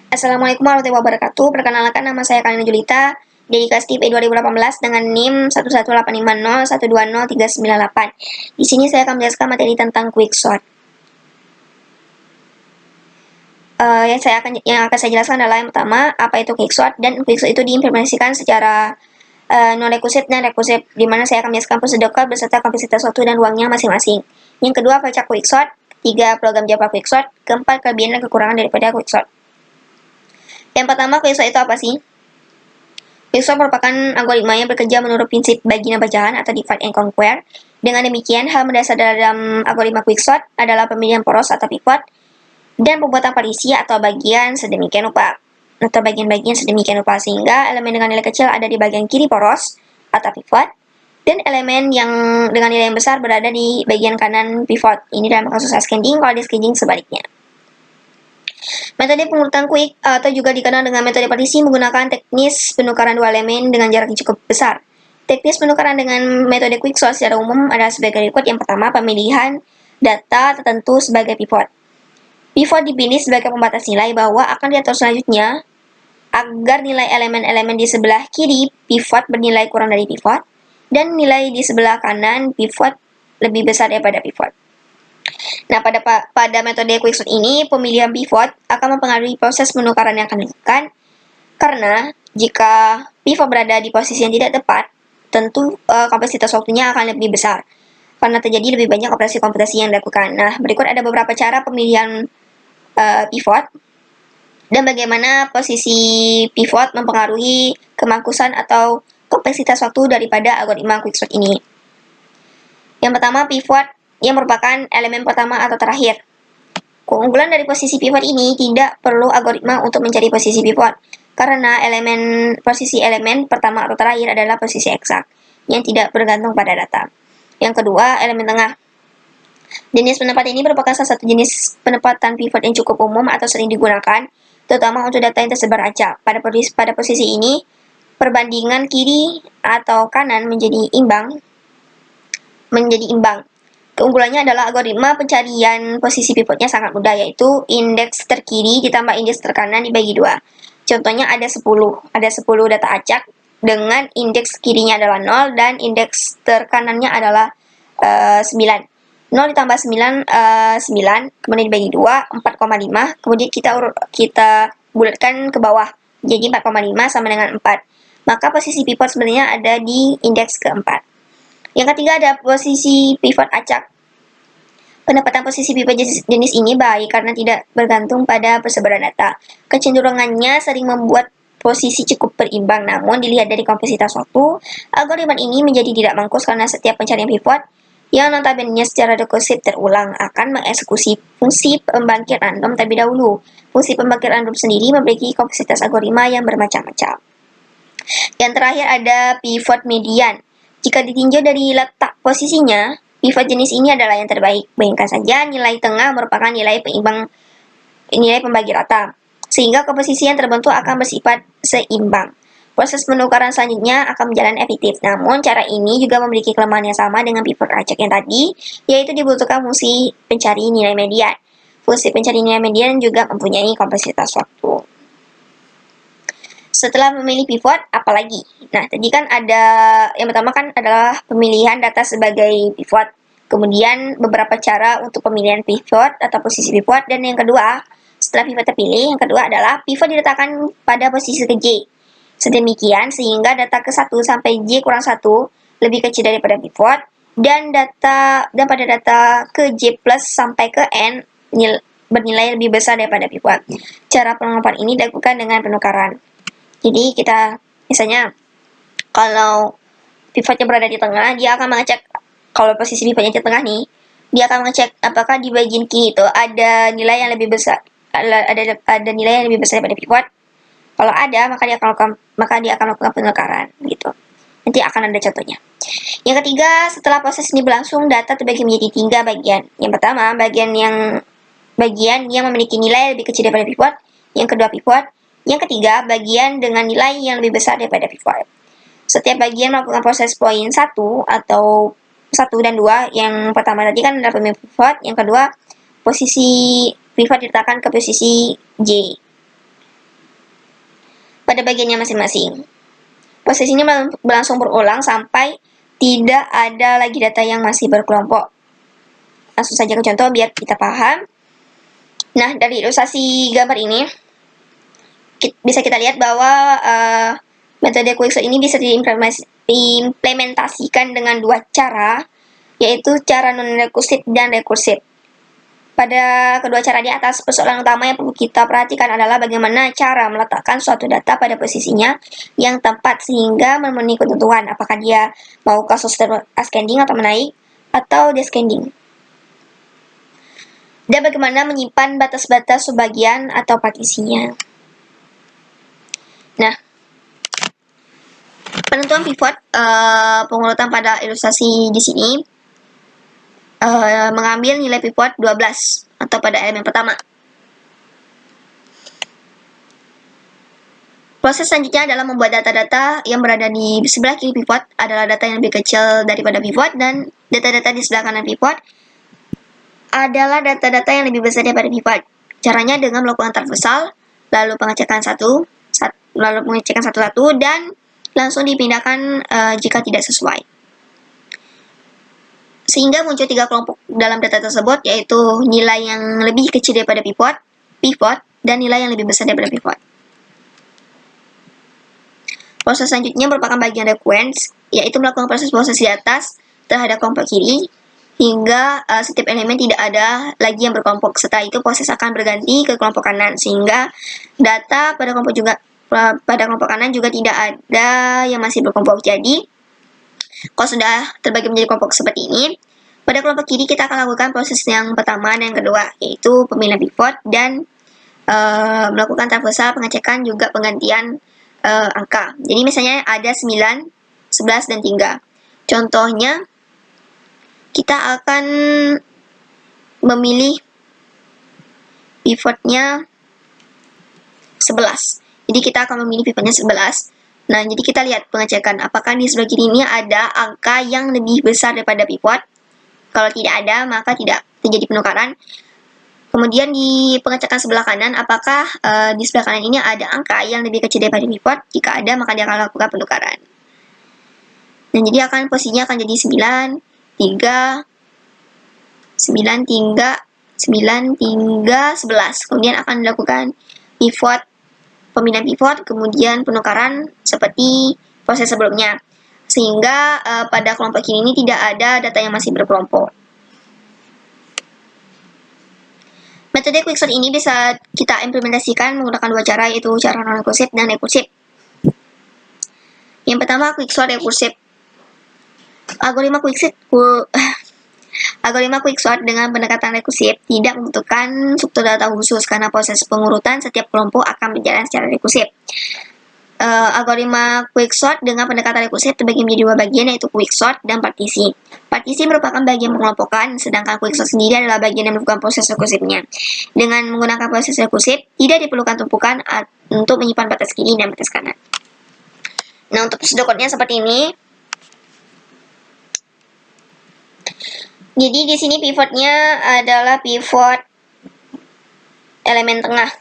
Assalamualaikum warahmatullahi wabarakatuh. Perkenalkan, nama saya Kalina Julita dari kelas TIP 2018 dengan NIM 11850120398. Di sini saya akan menjelaskan materi tentang quicksort. Yang akan saya jelaskan adalah yang pertama, apa itu quicksort, dan quicksort itu diimplementasikan secara non-rekursif dan rekursif, di mana saya akan menjelaskan prosedur beserta kompleksitas waktu dan ruangnya masing-masing. Yang kedua, pelacak quicksort. Tiga, program Java quicksort. Keempat, kelebihan dan kekurangan daripada quicksort. Yang pertama, quicksort itu apa sih? Quicksort merupakan algoritma yang bekerja menurut prinsip bagi dan pecahan atau divide and conquer. Dengan demikian, hal mendasar dalam algoritma quicksort adalah pemilihan poros atau pivot dan pembuatan partisi atau bagian sedemikian rupa sehingga elemen dengan nilai kecil ada di bagian kiri poros atau pivot dan elemen yang dengan nilai yang besar berada di bagian kanan pivot. Ini dalam kasus ascending, kalau di descending sebaliknya. Metode pengurutan quick atau juga dikenal dengan metode partisi menggunakan teknis penukaran dua elemen dengan jarak yang cukup besar. Teknis penukaran dengan metode quicksort secara umum adalah sebagai berikut. Yang pertama, pemilihan data tertentu sebagai pivot. Pivot dipilih sebagai pembatas nilai bahwa akan diatur selanjutnya agar nilai elemen-elemen di sebelah kiri pivot bernilai kurang dari pivot dan nilai di sebelah kanan pivot lebih besar daripada pivot. Nah, pada metode quicksort ini, pemilihan pivot akan mempengaruhi proses penukaran yang akan dilakukan, karena jika pivot berada di posisi yang tidak tepat, tentu kompleksitas waktunya akan lebih besar, karena terjadi lebih banyak operasi komputasi yang dilakukan. Nah, berikut ada beberapa cara pemilihan pivot, dan bagaimana posisi pivot mempengaruhi kemangkusan atau kompleksitas waktu daripada algoritma quicksort ini. Yang pertama, pivot yang merupakan elemen pertama atau terakhir. Keunggulan dari posisi pivot ini tidak perlu algoritma untuk mencari posisi pivot, karena posisi elemen pertama atau terakhir adalah posisi eksak, yang tidak bergantung pada data. Yang kedua, elemen tengah. Jenis penempatan ini merupakan salah satu jenis penempatan pivot yang cukup umum atau sering digunakan, terutama untuk data yang tersebar acak. Pada posisi ini, perbandingan kiri atau kanan menjadi imbang. Keunggulannya adalah algoritma pencarian posisi pivotnya sangat mudah, yaitu indeks terkiri ditambah indeks terkanan dibagi 2. Contohnya ada 10 data acak dengan indeks kirinya adalah 0 dan indeks terkanannya adalah 9. 0 ditambah 9, 9, kemudian dibagi 2, 4,5, kemudian kita bulatkan ke bawah, jadi 4,5 sama dengan 4. Maka posisi pivot sebenarnya ada di indeks keempat. Yang ketiga ada posisi pivot acak. Penempatan posisi pivot jenis ini baik karena tidak bergantung pada persebaran data. Kecenderungannya sering membuat posisi cukup berimbang, namun dilihat dari kompleksitas waktu, algoritma ini menjadi tidak mangkus karena setiap pencarian pivot yang notabene secara rekursif terulang akan mengeksekusi fungsi pembangkit random terlebih dahulu. Fungsi pembangkit random sendiri memiliki kompleksitas algoritma yang bermacam-macam. Yang terakhir ada pivot median. Jika ditinjau dari letak posisinya, pivot jenis ini adalah yang terbaik. Bayangkan saja nilai tengah merupakan nilai pembagi rata, sehingga komposisi yang terbentuk akan bersifat seimbang. Proses penukaran selanjutnya akan berjalan efektif, namun cara ini juga memiliki kelemahan yang sama dengan pivot acak yang tadi, yaitu dibutuhkan fungsi pencari nilai median. Fungsi pencari nilai median juga mempunyai kompleksitas waktu. Setelah memilih pivot, apalagi? Nah, tadi kan ada, yang pertama kan adalah pemilihan data sebagai pivot. Kemudian beberapa cara untuk pemilihan pivot atau posisi pivot. Dan yang kedua, setelah pivot terpilih, yang kedua adalah pivot diletakkan pada posisi ke J. Sedemikian sehingga data ke 1 sampai J kurang 1 lebih kecil daripada pivot. Dan pada data ke J plus sampai ke N bernilai lebih besar daripada pivot. Cara penerapan ini dilakukan dengan penukaran. Jadi kita misalnya kalau pivotnya berada di tengah, dia akan mengecek, kalau posisi pivotnya di tengah nih, dia akan mengecek apakah di bagian kiri itu ada nilai yang lebih besar, ada nilai yang lebih besar daripada pivot. Kalau ada, maka dia akan melakukan penukaran gitu. Nanti akan ada contohnya. Yang ketiga, setelah proses ini berlangsung, data terbagi menjadi 3 bagian. Yang pertama, bagian yang memiliki nilai lebih kecil daripada pivot. Yang kedua, pivot. Yang ketiga, bagian dengan nilai yang lebih besar daripada pivot. Setiap bagian melakukan proses poin 1 atau 1 dan 2. Yang pertama tadi kan adalah pemilihan pivot. Yang kedua, posisi pivot diletakkan ke posisi J. pada bagiannya masing-masing. Proses ini berlangsung berulang sampai tidak ada lagi data yang masih berkelompok. Langsung saja ke contoh biar kita paham. Nah, dari ilustrasi gambar ini bisa kita lihat bahwa metode quicksort ini bisa diimplementasikan dengan dua cara, yaitu cara non-rekursif dan rekursif. Pada kedua cara di atas, persoalan utama yang perlu kita perhatikan adalah bagaimana cara meletakkan suatu data pada posisinya yang tepat sehingga memenuhi ketentuan, apakah dia mau kasus ascending atau menaik, atau descending. Dan bagaimana menyimpan batas-batas subbagian atau partisinya. Nah, penentuan pivot pengurutan pada ilustrasi di sini mengambil nilai pivot 12 atau pada elemen pertama. Proses selanjutnya adalah membuat data-data yang berada di sebelah kiri pivot adalah data yang lebih kecil daripada pivot, dan data-data di sebelah kanan pivot adalah data-data yang lebih besar daripada pivot. Caranya dengan melakukan transversal, lalu pengecekan satu-satu, dan langsung dipindahkan jika tidak sesuai. Sehingga muncul 3 kelompok dalam data tersebut, yaitu nilai yang lebih kecil daripada pivot, dan nilai yang lebih besar daripada pivot. Proses selanjutnya merupakan bagian requence, yaitu melakukan proses di atas terhadap kelompok kiri, hingga setiap elemen tidak ada lagi yang berkelompok. Setelah itu proses akan berganti ke kelompok kanan, sehingga data pada kelompok kanan juga tidak ada yang masih berkelompok. Jadi, kalau sudah terbagi menjadi kelompok seperti ini, pada kelompok kiri kita akan lakukan proses yang pertama dan yang kedua, yaitu pemilihan pivot dan melakukan transversal, pengecekan, juga penggantian angka. Jadi misalnya ada 9, 11, dan 3. Contohnya, kita akan memilih pivotnya 11. Jadi kita akan memilih pivotnya 11. Nah, jadi kita lihat pengecekan apakah di sebelah kiri ini ada angka yang lebih besar daripada pivot. Kalau tidak ada, maka tidak terjadi penukaran. Kemudian di pengecekan sebelah kanan, apakah di sebelah kanan ini ada angka yang lebih kecil daripada pivot? Jika ada, maka dia akan lakukan penukaran. Dan jadi posisinya akan jadi 9, 3, 11. Kemudian akan dilakukan pemilihan pivot, kemudian penukaran seperti proses sebelumnya. Sehingga pada kelompok kiri ini tidak ada data yang masih berkelompok. Metode quicksort ini bisa kita implementasikan menggunakan dua cara, yaitu cara non-rekursif dan rekursif. Yang pertama, quicksort rekursif. Algoritma quicksort dengan pendekatan rekursif tidak membutuhkan struktur data khusus karena proses pengurutan setiap kelompok akan berjalan secara rekursif. Algoritma quicksort dengan pendekatan rekursif terbagi menjadi dua bagian, yaitu quicksort dan partisi. Partisi merupakan bagian pengelompokan, sedangkan quicksort sendiri adalah bagian yang melakukan proses rekursifnya. Dengan menggunakan proses rekursif, tidak diperlukan tumpukan untuk menyimpan batas kiri dan batas kanan. Nah, untuk prosedur code-nya seperti ini. Jadi di sini pivotnya adalah pivot elemen tengah.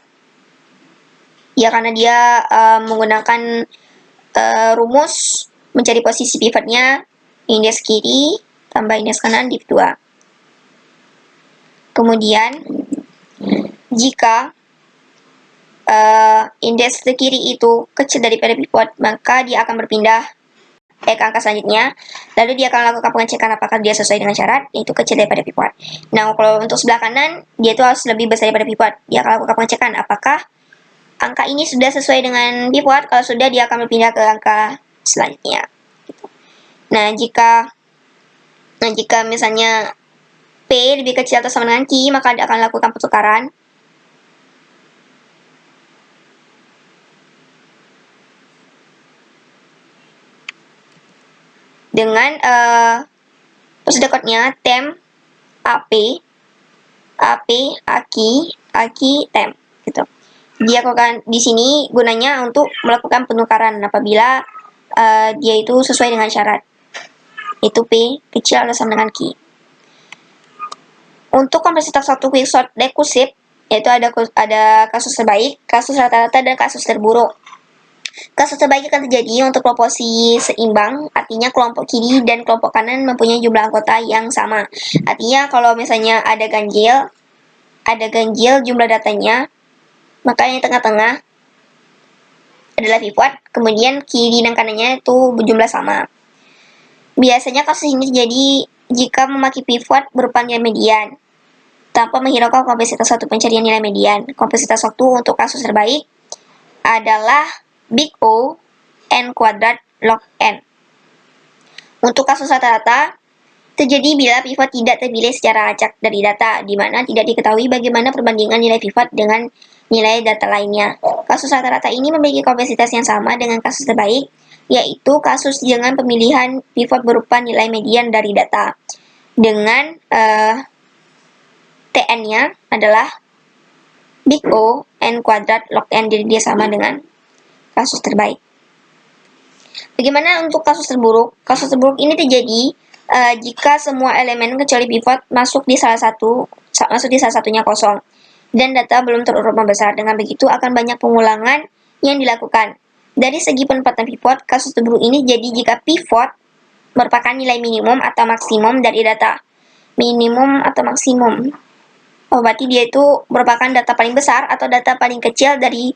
Ya, karena dia menggunakan rumus mencari posisi pivotnya indeks kiri tambah indeks kanan div 2. Kemudian jika indeks kiri itu kecil daripada pivot, maka dia akan berpindah ke angka selanjutnya, lalu dia akan lakukan pengecekan apakah dia sesuai dengan syarat, yaitu kecil daripada pivot. Nah, kalau untuk sebelah kanan, dia itu harus lebih besar daripada pivot. Dia akan lakukan pengecekan apakah angka ini sudah sesuai dengan pivot. Kalau sudah, dia akan berpindah ke angka selanjutnya. Nah, jika misalnya P lebih kecil atau sama dengan Q, maka dia akan lakukan pertukaran. Dengan prosedur code-nya temp AP AKI temp gitu. Dia akan di sini gunanya untuk melakukan penukaran apabila dia itu sesuai dengan syarat, itu P kecil atau sama dengan Q. Untuk kompleksitas satu quicksort rekursif, yaitu ada kasus terbaik, kasus rata-rata, dan kasus terburuk. Kasus terbaik akan terjadi untuk proporsi seimbang, artinya kelompok kiri dan kelompok kanan mempunyai jumlah anggota yang sama. Artinya kalau misalnya ada ganjil jumlah datanya, maka yang tengah-tengah adalah pivot, kemudian kiri dan kanannya itu berjumlah sama. Biasanya kasus ini terjadi jika memakai pivot berupa nilai median, tanpa menghiraukan kompleksitas suatu pencarian nilai median. Kompleksitas waktu untuk kasus terbaik adalah Big O N kuadrat log N. Untuk kasus rata-rata, terjadi bila pivot tidak terpilih secara acak dari data, di mana tidak diketahui bagaimana perbandingan nilai pivot dengan nilai data lainnya. Kasus rata-rata ini memiliki kompleksitas yang sama dengan kasus terbaik, yaitu kasus dengan pemilihan pivot berupa nilai median dari data, dengan Tn-nya adalah Big O N kuadrat log N, jadi dia sama dengan kasus terbaik. Bagaimana untuk kasus terburuk? Kasus terburuk ini terjadi jika semua elemen kecuali pivot masuk di salah satunya kosong dan data belum terurut membesar. Dengan begitu akan banyak pengulangan yang dilakukan. Dari segi penempatan pivot, kasus terburuk ini jadi jika pivot merupakan nilai minimum atau maksimum dari data. Minimum atau maksimum. Berarti dia itu merupakan data paling besar atau data paling kecil dari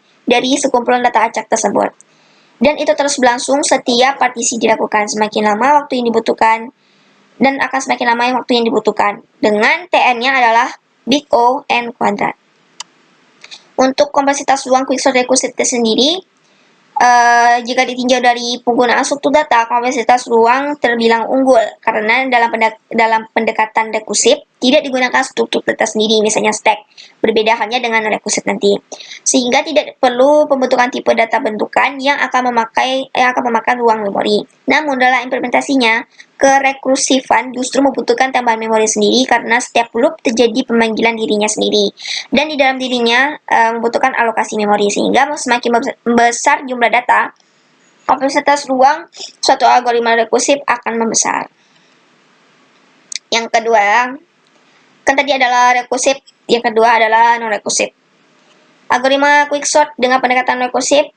sekumpulan data acak tersebut. Dan itu terus berlangsung setiap partisi dilakukan. Semakin lama waktu yang dibutuhkan, dan akan semakin lama waktu yang dibutuhkan. Dengan Tn-nya adalah Big O N kuadrat. Untuk kompleksitas ruang quicksort rekursiv sendiri, jika ditinjau dari penggunaan struktur data, kompleksitas ruang terbilang unggul karena dalam pendekatan rekursif tidak digunakan struktur data sendiri, misalnya stack. Berbeda halnya dengan rekursif nanti, sehingga tidak perlu pembentukan tipe data bentukan yang akan memakan ruang memori. Namun dalam implementasinya, kerekursifan justru membutuhkan tambahan memori sendiri karena setiap loop terjadi pemanggilan dirinya sendiri, dan di dalam dirinya membutuhkan alokasi memori, sehingga semakin besar jumlah data, kompleksitas ruang suatu algoritma rekursif akan membesar. Yang kedua, kan tadi adalah rekursif, yang kedua adalah non-rekursif. Algoritma quicksort dengan pendekatan rekursif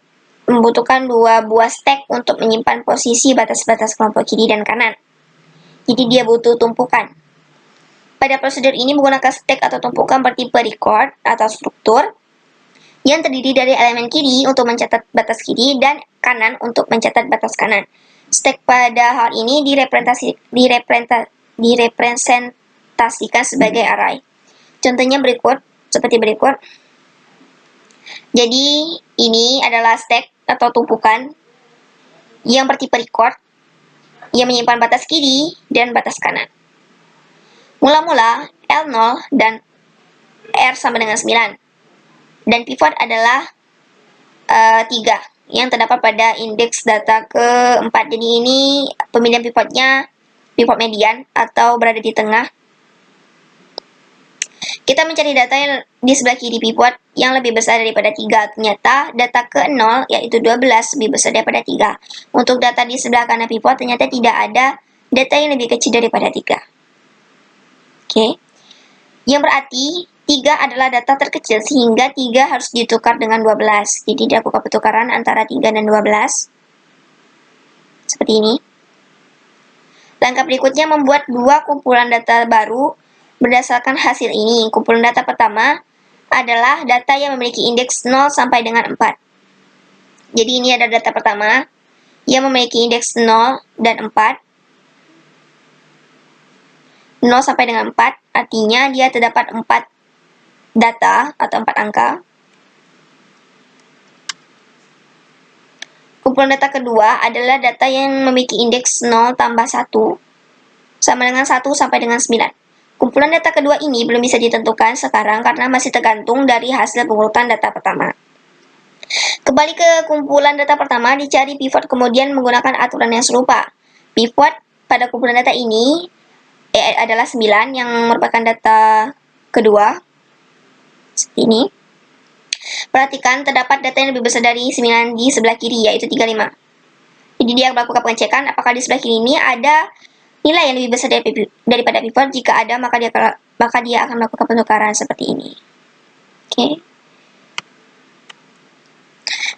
membutuhkan dua buah stack untuk menyimpan posisi batas-batas kelompok kiri dan kanan. Jadi dia butuh tumpukan. Pada prosedur ini menggunakan stack atau tumpukan bertipe record atau struktur yang terdiri dari elemen kiri untuk mencatat batas kiri dan kanan untuk mencatat batas kanan. Stack pada hal ini direpresentasikan sebagai array. Contohnya berikut, seperti berikut. Jadi ini adalah stack atau tumpukan yang bertipe record yang menyimpan batas kiri dan batas kanan. Mula-mula L0 dan R sama dengan 9. Dan pivot adalah 3 yang terdapat pada indeks data ke-4. Jadi ini pemilihan pivotnya pivot median atau berada di tengah. Kita mencari data yang di sebelah kiri pivot yang lebih besar daripada 3. Ternyata data ke-0 yaitu 12 lebih besar daripada 3. Untuk data di sebelah kanan pivot ternyata tidak ada data yang lebih kecil daripada 3. Oke. Yang berarti 3 adalah data terkecil sehingga 3 harus ditukar dengan 12. Jadi dilakukan pertukaran antara 3 dan 12. Seperti ini. Langkah berikutnya membuat dua kumpulan data baru berdasarkan hasil ini. Kumpulan data pertama adalah data yang memiliki indeks 0 sampai dengan 4. Jadi ini ada data pertama yang memiliki indeks 0 dan 4. 0 sampai dengan 4, artinya dia terdapat 4 data atau 4 angka. Kumpulan data kedua adalah data yang memiliki indeks 0 tambah 1 sama dengan 1 sampai dengan 9. Kumpulan data kedua ini belum bisa ditentukan sekarang karena masih tergantung dari hasil pengurutan data pertama. Kembali ke kumpulan data pertama, dicari pivot kemudian menggunakan aturan yang serupa. Pivot pada kumpulan data ini adalah 9 yang merupakan data kedua. Seperti ini. Perhatikan terdapat data yang lebih besar dari 9 di sebelah kiri, yaitu 35. Jadi dia melakukan pengecekan apakah di sebelah kiri ini ada nilai yang lebih besar daripada pivot. Jika ada, maka dia akan melakukan penukaran seperti ini. Oke.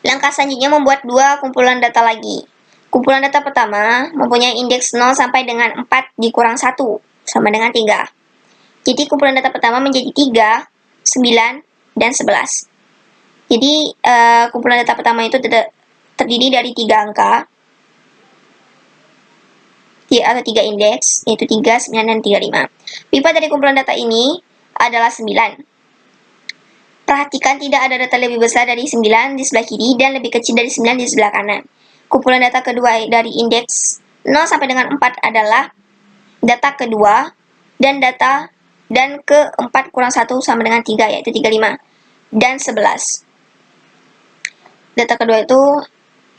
Langkah selanjutnya membuat dua kumpulan data lagi. Kumpulan data pertama mempunyai indeks 0 sampai dengan 4 dikurang 1, sama dengan 3. Jadi kumpulan data pertama menjadi 3, 9, dan 11. Jadi kumpulan data pertama itu terdiri dari 3 angka, atau 3 indeks, yaitu 3, 9, dan 35. Pivot dari kumpulan data ini adalah 9. Perhatikan tidak ada data lebih besar dari 9 di sebelah kiri dan lebih kecil dari 9 di sebelah kanan. Kumpulan data kedua dari indeks 0 sampai dengan 4 adalah data kedua dan ke-4 kurang 1 sama dengan 3, yaitu 35 dan 11. Data kedua itu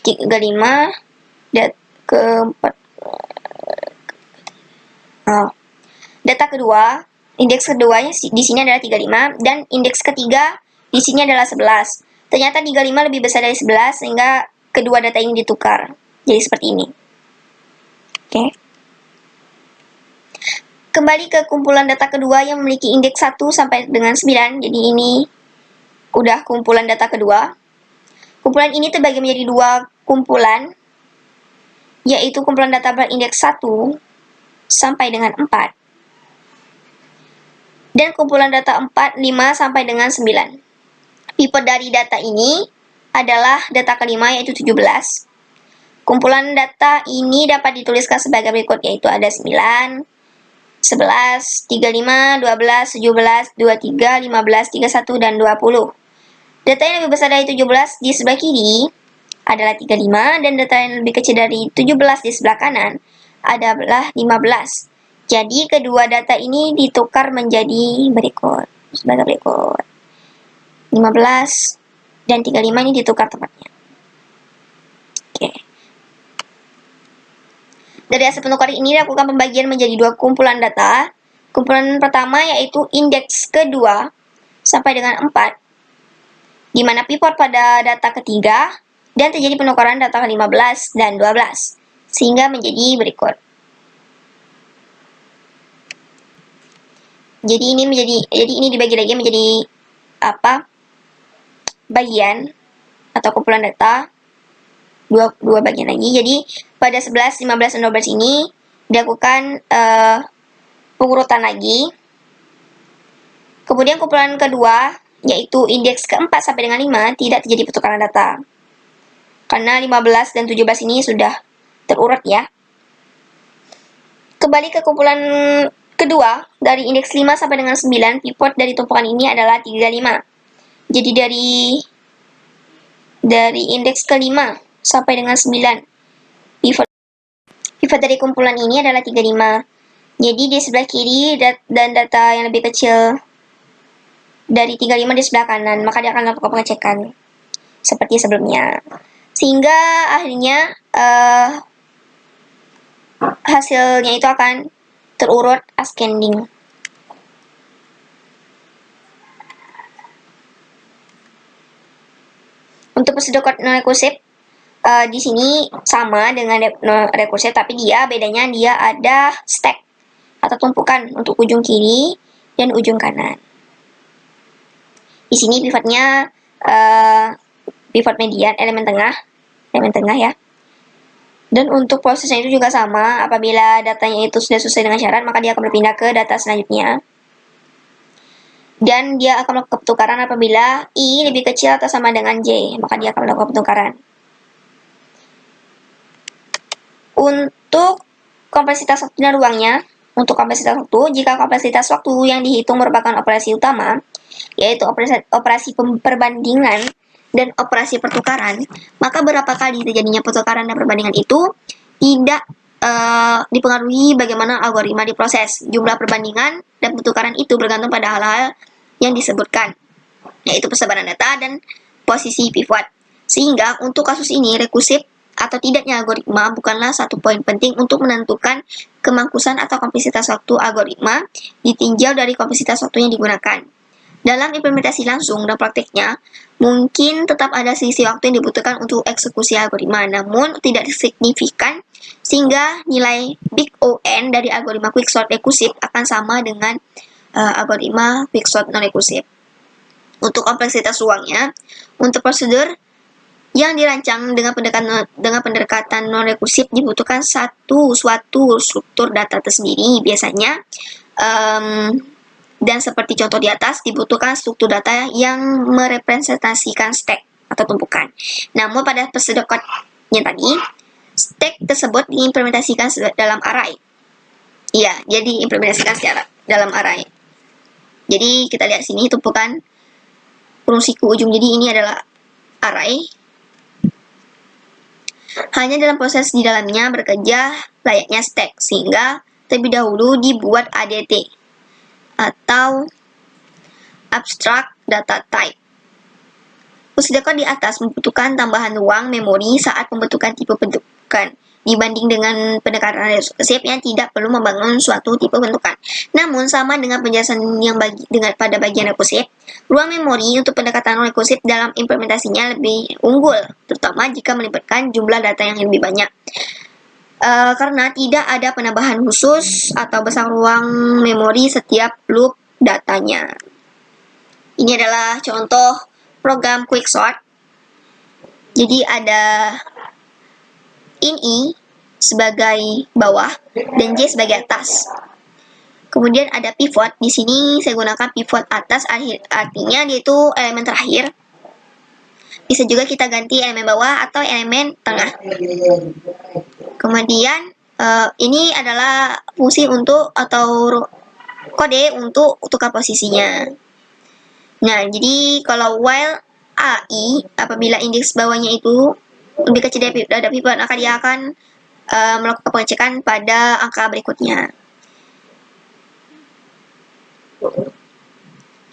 35, ke-4. Data kedua, indeks keduanya di sini adalah 35 dan indeks ketiga di sini adalah 11. Ternyata 35 lebih besar dari 11 sehingga kedua data ini ditukar. Jadi seperti ini. Oke. Kembali ke kumpulan data kedua yang memiliki indeks 1 sampai dengan 9. Jadi ini udah kumpulan data kedua. Kumpulan ini terbagi menjadi dua kumpulan, yaitu kumpulan data berindeks 1 sampai dengan 4 dan kumpulan data 4, 5 sampai dengan 9. Pivot dari data ini adalah data kelima, yaitu 17. Kumpulan data ini dapat dituliskan sebagai berikut, yaitu ada 9, 11, 35, 12, 17, 23, 15, 31, dan 20. Data yang lebih besar dari 17 di sebelah kiri adalah 35, dan data yang lebih kecil dari 17 di sebelah kanan adalah 15. Jadi kedua data ini ditukar menjadi berikut, sebagai berikut. 15 dan 35 ini ditukar tempatnya. Oke. Dari hasil penukaran ini dilakukan pembagian menjadi dua kumpulan data. Kumpulan pertama yaitu indeks kedua sampai dengan 4, di mana pivot pada data ketiga dan terjadi penukaran data ke-15 dan 12, sehingga menjadi berikut. Jadi ini dibagi lagi menjadi bagian atau kumpulan data, dua bagian lagi. Jadi pada 11, 15, dan 12 ini dilakukan pengurutan lagi. Kemudian kumpulan kedua yaitu indeks ke-4 sampai dengan 5 tidak terjadi pertukaran data, karena 15 dan 17 ini sudah terurut ya. Kembali ke kumpulan kedua, dari indeks 5 sampai dengan 9, pivot dari tumpukan ini adalah 35. Jadi dari indeks ke-5 sampai dengan 9, pivot dari kumpulan ini adalah 35. Jadi di sebelah kiri dan data yang lebih kecil dari 35 di sebelah kanan, maka dia akan melakukan pengecekan seperti sebelumnya. Sehingga akhirnya hasilnya itu akan terurut ascending. Untuk prosedur non rekursif di sini sama dengan rekursif, tapi bedanya dia ada stack atau tumpukan untuk ujung kiri dan ujung kanan. Di sini pivotnya pivot median, elemen tengah ya. Dan untuk prosesnya itu juga sama, apabila datanya itu sudah sesuai dengan syarat, maka dia akan berpindah ke data selanjutnya. Dan dia akan melakukan pertukaran apabila I lebih kecil atau sama dengan J, maka dia akan melakukan pertukaran. Untuk kompleksitas waktu dan ruangnya, untuk kompleksitas waktu, jika kompleksitas waktu yang dihitung merupakan operasi utama, yaitu operasi perbandingan dan operasi pertukaran, maka berapa kali terjadinya pertukaran dan perbandingan itu tidak dipengaruhi bagaimana algoritma diproses. Jumlah perbandingan dan pertukaran itu bergantung pada hal-hal yang disebutkan, yaitu persebaran data dan posisi pivot. Sehingga untuk kasus ini, rekursif atau tidaknya algoritma bukanlah satu poin penting untuk menentukan kemangkusan atau kompleksitas waktu algoritma ditinjau dari kompleksitas waktu yang digunakan. Dalam implementasi langsung dan prakteknya, mungkin tetap ada selisih waktu yang dibutuhkan untuk eksekusi algoritma, namun tidak signifikan, sehingga nilai big O(n) dari algoritma quicksort rekursif akan sama dengan algoritma quicksort non rekursif. Untuk kompleksitas ruangnya, untuk prosedur yang dirancang dengan pendekatan non-rekursif dibutuhkan suatu struktur data tersendiri biasanya, dan seperti contoh di atas dibutuhkan struktur data yang merepresentasikan stack atau tumpukan. Namun pada persedekatnya tadi, stack tersebut diimplementasikan dalam array. Iya, jadi implementasikan secara dalam array. Jadi kita lihat sini tumpukan kurung siku ujung. Jadi ini adalah array. Hanya dalam proses di dalamnya bekerja layaknya stack, sehingga terlebih dahulu dibuat ADT atau Abstract Data Type. Persedekat di atas membutuhkan tambahan ruang memori saat pembentukan tipe bentukan dibanding dengan pendekatan rekursif yang tidak perlu membangun suatu tipe bentukan. Namun sama dengan penjelasan yang pada bagian rekursif, ruang memori untuk pendekatan rekursif dalam implementasinya lebih unggul, terutama jika melibatkan jumlah data yang lebih banyak. Karena tidak ada penambahan khusus atau besar ruang memori setiap loop datanya. Ini adalah contoh program quicksort. Jadi ada ini sebagai bawah dan J sebagai atas. Kemudian ada pivot. Di sini saya gunakan pivot atas, artinya dia itu elemen terakhir. Bisa juga kita ganti elemen bawah atau elemen tengah. Kemudian ini adalah fungsi untuk atau kode untuk tukar posisinya. Nah, jadi kalau while AI apabila indeks bawahnya itu lebih kecil dari pivot, maka dia akan melakukan pengecekan pada angka berikutnya.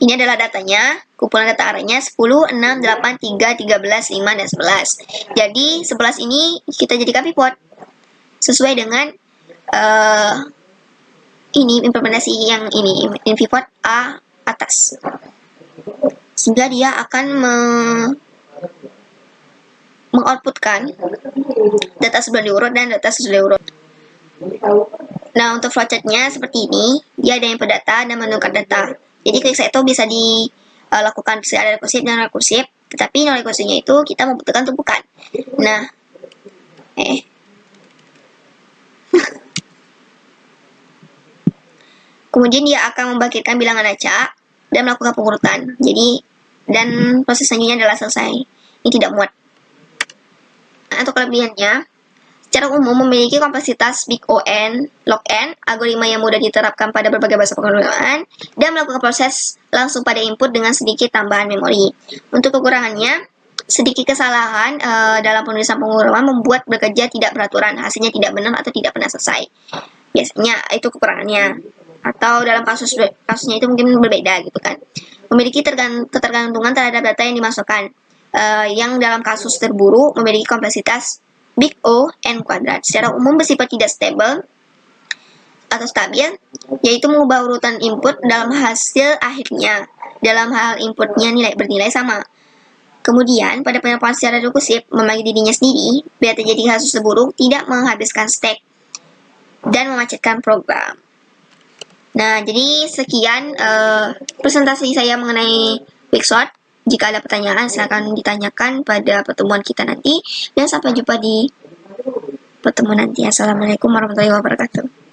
Ini adalah datanya, kumpulan data arraynya 10, 6, 8, 3, 13, 5, dan 11. Jadi 11 ini kita jadikan pivot sesuai dengan ini implementasi yang ini pivot A atas, sehingga dia akan mengoutputkan data sebelum diurut dan data sesudah diurut. Nah, untuk flowchartnya seperti ini, dia ada input data dan menukar data. Jadi quicksort itu bisa dilakukan secara rekursif dan rekursif, tetapi non rekursifnya itu kita membutuhkan tumpukan. Nah, kemudian dia akan membangkitkan bilangan acak dan melakukan pengurutan. Jadi, dan proses selanjutnya adalah selesai. Ini tidak muat. Nah, untuk kelebihannya, secara umum memiliki kompleksitas big O n, log n, algoritma yang mudah diterapkan pada berbagai bahasa penggunaan, dan melakukan proses langsung pada input dengan sedikit tambahan memori. Untuk kekurangannya, sedikit kesalahan dalam penulisan pengumuman membuat bekerja tidak beraturan, hasilnya tidak benar atau tidak pernah selesai. Biasanya itu kekurangannya. Atau dalam kasusnya itu mungkin berbeda gitu kan. Memiliki ketergantungan terhadap data yang dimasukkan, yang dalam kasus terburuk memiliki kompleksitas big O n kuadrat. Secara umum bersifat tidak stable atau stabil, yaitu mengubah urutan input dalam hasil akhirnya. Dalam hal inputnya bernilai sama. Kemudian pada penerapan secara rekursif membagi dirinya sendiri, biar terjadi kasus terburuk tidak menghabiskan stack dan memacetkan program. Nah, jadi sekian presentasi saya mengenai quicksort. Jika ada pertanyaan, silakan ditanyakan pada pertemuan kita nanti. Dan sampai jumpa di pertemuan nanti. Assalamualaikum warahmatullahi wabarakatuh.